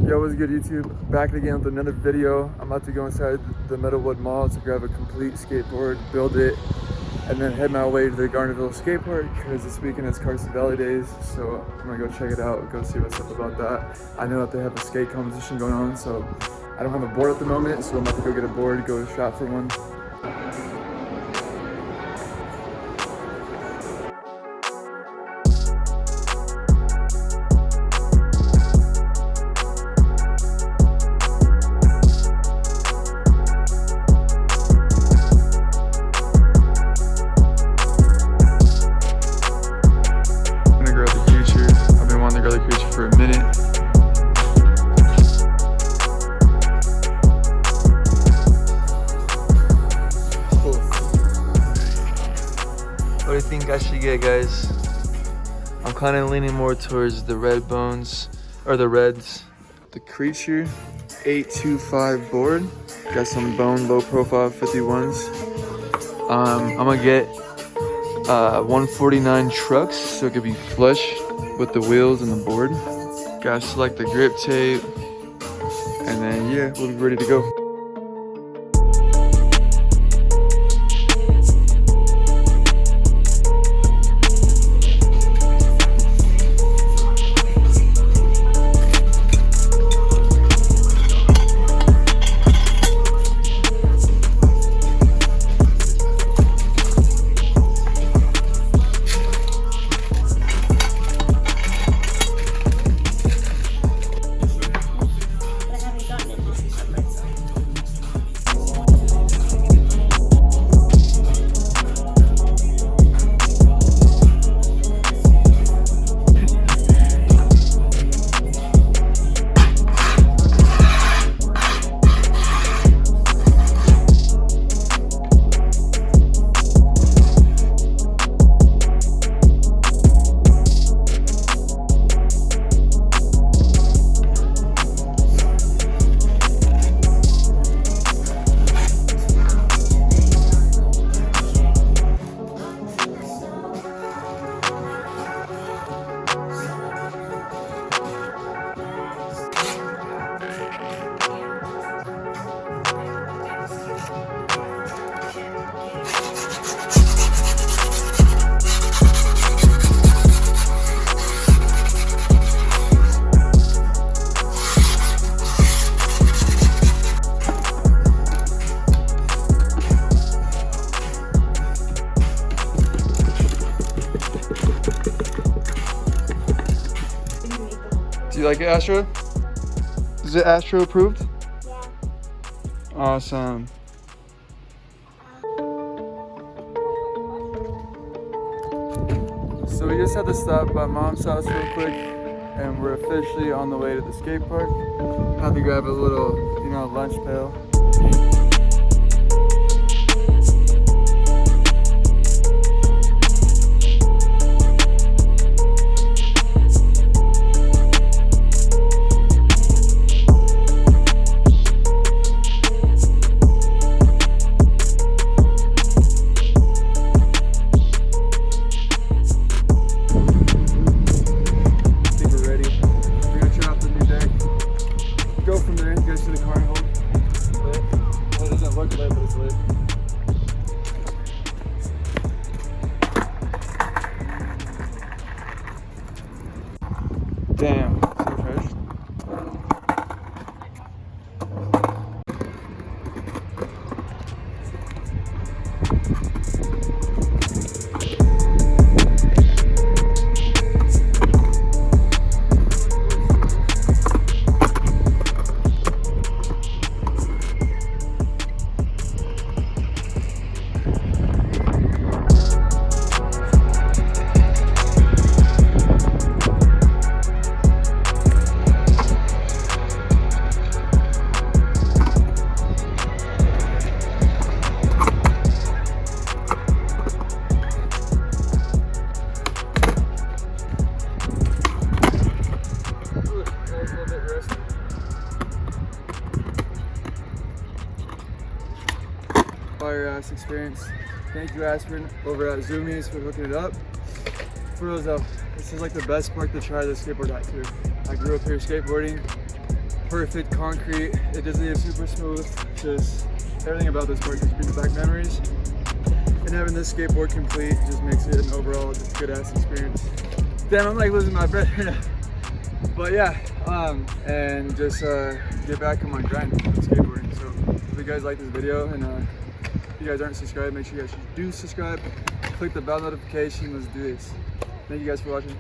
Yo, what's good YouTube? Back again with another video. I'm about to go inside the Meadowwood Mall to grab a complete skateboard, build it, and then head my way to the Garnerville skate park because this weekend is Carson Valley Days. So I'm gonna go check it out, go see what's up about that. I know that they have a skate competition going on, so I don't have a board at the moment, so I'm about to go get a board, go shop for one. For a minute. Cool. What do you think I should get, guys? I'm kind of leaning more towards the red bones, or the reds. The Creature 825 board. Got some bone low profile 51s. I'm gonna get 149 trucks so it could be flush with the wheels and the board. Gotta select the grip tape, and then yeah, we'll be ready to go. Do you like it, Astro? Is it Astro approved? Yeah. Awesome. So we just had to stop by Mom's house real quick, and we're officially on the way to the skate park. Had to grab a little, lunch pail. Go from there, go to the carnival. Lit. Well, it doesn't look lit, but it's lit. Damn, so fresh. Fire ass experience. Thank you, Aspen, over at Zumiez for hooking it up. For those, this is like the best park to try the skateboard at too. I grew up here skateboarding, perfect concrete. It doesn't even super smooth. Just everything about this park just brings back memories. And having this skateboard complete just makes it an overall just good ass experience. Damn, I'm like losing my breath right now. But yeah, and just get back on my grind with skateboarding. So if you guys like this video, and if you guys aren't subscribed, make sure you guys do subscribe. Click the bell notification. Let's do this. Thank you guys for watching.